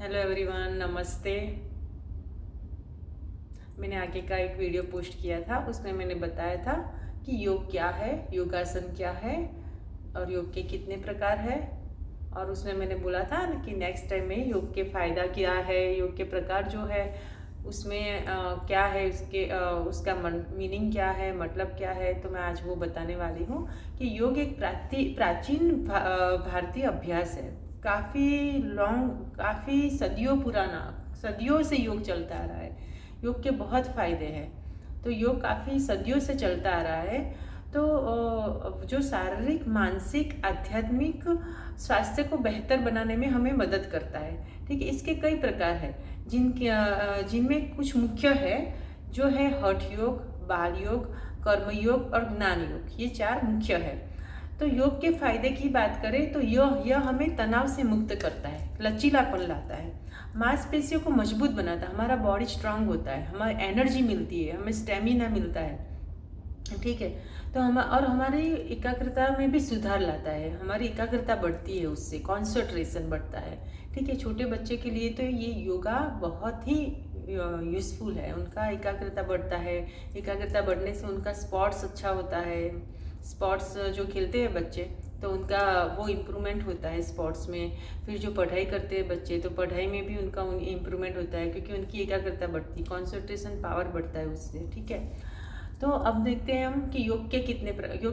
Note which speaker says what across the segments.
Speaker 1: Hello everyone, नमस्ते। मैंने आगे का एक वीडियो पोस्ट किया था, उसमें मैंने बताया था कि योग क्या है, योगासन क्या है और योग के कितने प्रकार है। और उसमें मैंने बोला था कि नेक्स्ट टाइम में योग के फ़ायदा क्या है, योग के प्रकार जो है उसमें क्या है, उसका मीनिंग क्या है, मतलब क्या है। तो मैं आज वो बताने वाली हूँ कि योग एक प्राचीन भारतीय अभ्यास है। काफ़ी सदियों पुराना, सदियों से योग चलता आ रहा है। योग के बहुत फायदे हैं। तो योग काफ़ी सदियों से चलता आ रहा है। तो जो शारीरिक, मानसिक, आध्यात्मिक स्वास्थ्य को बेहतर बनाने में हमें मदद करता है। ठीक है, इसके कई प्रकार हैं जिनमें कुछ मुख्य है, जो है हठ योग, बाल योग, कर्म योग और ज्ञान योग। ये चार मुख्य है। तो योग के फायदे की बात करें तो यह हमें तनाव से मुक्त करता है, लचीलापन लाता है, मांसपेशियों को मजबूत बनाता है, हमारा बॉडी स्ट्रांग होता है, हमारी एनर्जी मिलती है, हमें स्टेमिना मिलता है। ठीक है, तो हमारी एकाग्रता में भी सुधार लाता है, हमारी एकाग्रता बढ़ती है, उससे कॉन्सेंट्रेशन बढ़ता है। ठीक है, छोटे बच्चे के लिए तो ये योगा बहुत ही यूज़फुल है। उनका एकाग्रता बढ़ता है, एकाग्रता बढ़ने से उनका स्पोर्ट्स अच्छा होता है। स्पोर्ट्स जो खेलते हैं बच्चे, तो उनका वो इम्प्रूवमेंट होता है स्पोर्ट्स में। फिर जो पढ़ाई करते हैं बच्चे, तो पढ़ाई में भी उनका इम्प्रूवमेंट होता है, क्योंकि उनकी एकाग्रता बढ़ती, कॉन्सेंट्रेशन पावर बढ़ता है उससे। ठीक है, तो अब देखते हैं हम कि योग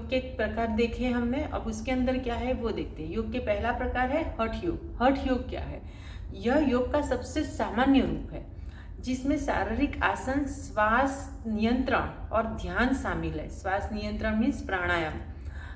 Speaker 1: के प्रकार देखे हमने। अब उसके अंदर क्या है वो देखते हैं। योग के पहला प्रकार है हठ योग। हठ योग क्या है? यह योग का सबसे सामान्य रूप है, जिसमें शारीरिक आसन, श्वास नियंत्रण और ध्यान शामिल है। श्वास नियंत्रण मीन्स प्राणायाम,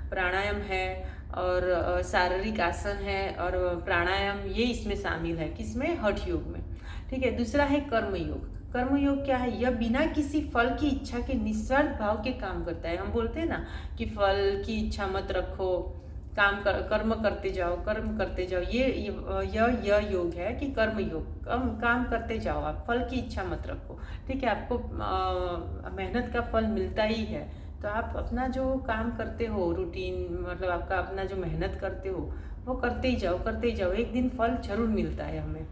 Speaker 1: प्राणायाम है, और शारीरिक आसन है और प्राणायाम, ये इसमें शामिल है। किसमें? हठ योग में। ठीक है, दूसरा है कर्म योग। कर्म योग क्या है? यह बिना किसी फल की इच्छा के निस्वार्थ भाव के काम करता है। हम बोलते हैं ना कि फल की इच्छा मत रखो, कर्म करते जाओ, कर्म करते जाओ। यह योग है कि कर्म योग, काम करते जाओ, आप फल की इच्छा मत रखो। ठीक है, आपको मेहनत का फल मिलता ही है, तो आप अपना जो काम करते हो, रूटीन मतलब आपका अपना जो मेहनत करते हो वो करते ही जाओ, करते ही जाओ, एक दिन फल जरूर मिलता है हमें।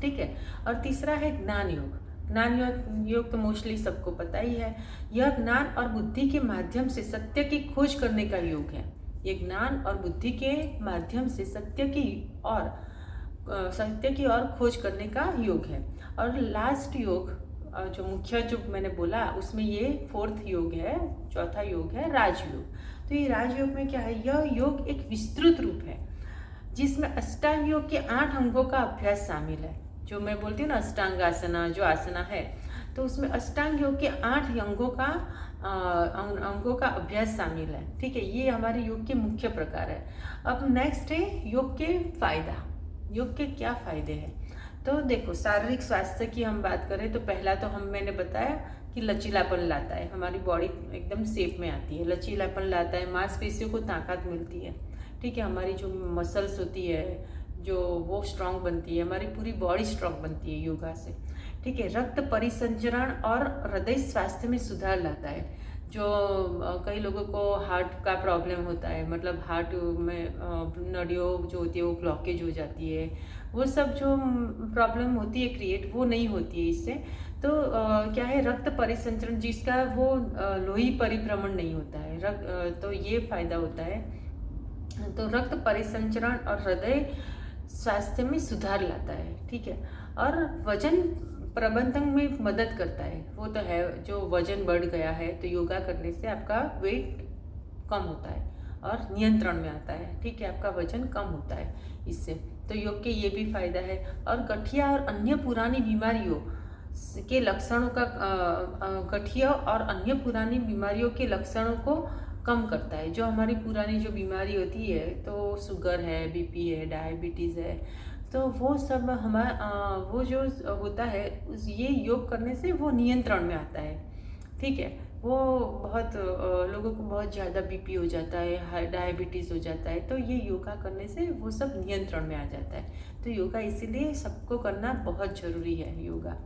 Speaker 1: ठीक है, और तीसरा है ज्ञान योग। योग तो मोस्टली सबको पता ही है। यह ज्ञान और बुद्धि के माध्यम से सत्य की खोज करने का योग है। ये ज्ञान और बुद्धि के माध्यम से सत्य की और खोज करने का योग है। और लास्ट योग, जो मुख्य जो मैंने बोला, उसमें ये फोर्थ योग है, चौथा योग है राजयोग। तो ये राजयोग में क्या है? यह योग एक विस्तृत रूप है, जिसमें अष्टांग योग के 8 अंगों का अभ्यास शामिल है। जो मैं बोलती हूँ ना, अष्टांग आसना जो आसना है, तो उसमें अष्टांग योग के 8 अंगों का अभ्यास शामिल है। ठीक है, ये हमारे योग के मुख्य प्रकार है। अब नेक्स्ट है योग के फायदा। योग के क्या फायदे हैं? तो देखो, शारीरिक स्वास्थ्य की हम बात करें तो पहला तो मैंने बताया कि लचीलापन लाता है, हमारी बॉडी एकदम शेप में आती है, लचीलापन लाता है, मांसपेशियों को ताकत मिलती है। ठीक है, हमारी जो मसल्स होती है जो, वो स्ट्रांग बनती है, हमारी पूरी बॉडी स्ट्रांग बनती है योगा से। ठीक है, रक्त परिसंचरण और हृदय स्वास्थ्य में सुधार लाता है। जो कई लोगों को हार्ट का प्रॉब्लम होता है, मतलब हार्ट में नडियों जो होती है वो ब्लॉकेज हो जाती है, वो सब जो प्रॉब्लम होती है क्रिएट, वो नहीं होती है इससे। तो क्या है, रक्त परिसंचरण, जिसका वो लोही परिभ्रमण नहीं होता है, तो ये फायदा होता है। तो रक्त परिसंचरण और हृदय स्वास्थ्य में सुधार लाता है। ठीक है, और वजन प्रबंधन में मदद करता है। वो तो है, जो वजन बढ़ गया है तो योगा करने से आपका वेट कम होता है और नियंत्रण में आता है। ठीक है, आपका वजन कम होता है इससे। तो योग के ये भी फायदा है। और गठिया और अन्य पुरानी बीमारियों के लक्षणों का गठिया और अन्य पुरानी बीमारियों के लक्षणों को कम करता है। जो हमारी पुरानी जो बीमारी होती है, तो शुगर है, बीपी है, डायबिटीज़ है, तो वो सब वो जो होता है ये योग करने से वो नियंत्रण में आता है। ठीक है, वो बहुत लोगों को बहुत ज़्यादा बीपी हो जाता है, डायबिटीज़ हो जाता है, तो ये योगा करने से वो सब नियंत्रण में आ जाता है। तो योगा इसीलिए सबको करना बहुत ज़रूरी है, योगा।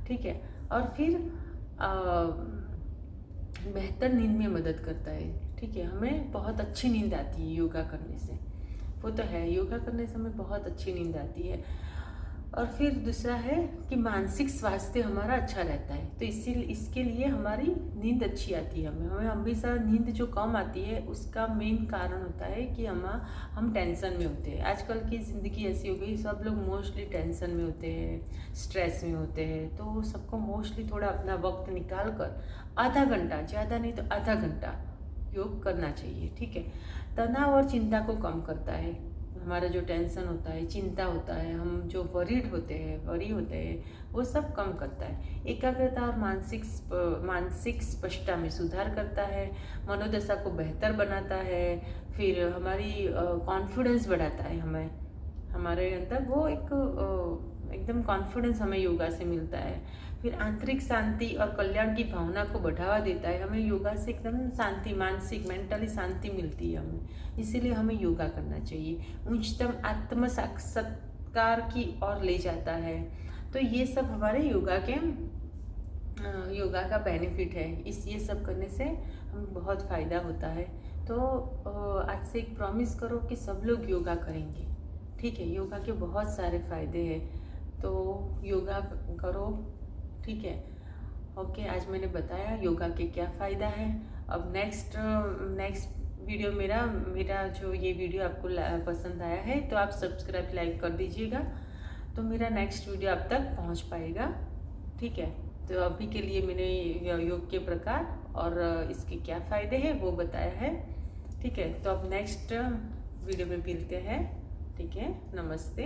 Speaker 1: ठीक है, और फिर बेहतर नींद में मदद करता है। ठीक है, हमें बहुत अच्छी नींद आती है योगा करने से। वो तो है, योगा करने से हमें बहुत अच्छी नींद आती है। और फिर दूसरा है कि मानसिक स्वास्थ्य हमारा अच्छा रहता है। तो इसके लिए हमारी नींद अच्छी आती है। हमें हमेशा नींद जो कम आती है उसका मेन कारण होता है कि हम टेंशन में होते हैं। आजकल की ज़िंदगी ऐसी हो गई, सब लोग मोस्टली टेंशन में होते हैं, स्ट्रेस में होते हैं। तो सबको मोस्टली थोड़ा अपना वक्त निकाल कर आधा घंटा, ज़्यादा नहीं तो आधा घंटा योग करना चाहिए। ठीक है, तनाव और चिंता को कम करता है। हमारा जो टेंशन होता है, चिंता होता है, हम जो वरीड होते हैं, वरी होते हैं, वो सब कम करता है। एकाग्रता और मानसिक स्पष्टता में सुधार करता है, मनोदशा को बेहतर बनाता है, फिर हमारी कॉन्फिडेंस बढ़ाता है। हमारे अंदर वो एकदम कॉन्फिडेंस हमें योगा से मिलता है। फिर आंतरिक शांति और कल्याण की भावना को बढ़ावा देता है। हमें योगा से एकदम शांति, मानसिक मेंटली शांति मिलती है हमें, इसीलिए हमें योगा करना चाहिए। उच्चतम आत्म साक्षात्कार की ओर ले जाता है। तो ये सब हमारे योगा का बेनिफिट है। ये सब करने से हमें बहुत फ़ायदा होता है। तो आज से एक प्रॉमिस करो कि सब लोग योगा करेंगे। ठीक है, योगा के बहुत सारे फ़ायदे हैं, तो योगा करो। ठीक है, ओके, आज मैंने बताया योगा के क्या फ़ायदा है। अब नेक्स्ट वीडियो मेरा जो ये वीडियो आपको पसंद आया है तो आप सब्सक्राइब लाइक कर दीजिएगा, तो मेरा नेक्स्ट वीडियो आप तक पहुंच पाएगा। ठीक है, तो अभी के लिए मैंने योग के प्रकार और इसके क्या फ़ायदे हैं वो बताया है। ठीक है, तो अब नेक्स्ट वीडियो में मिलते हैं। ठीक है, नमस्ते।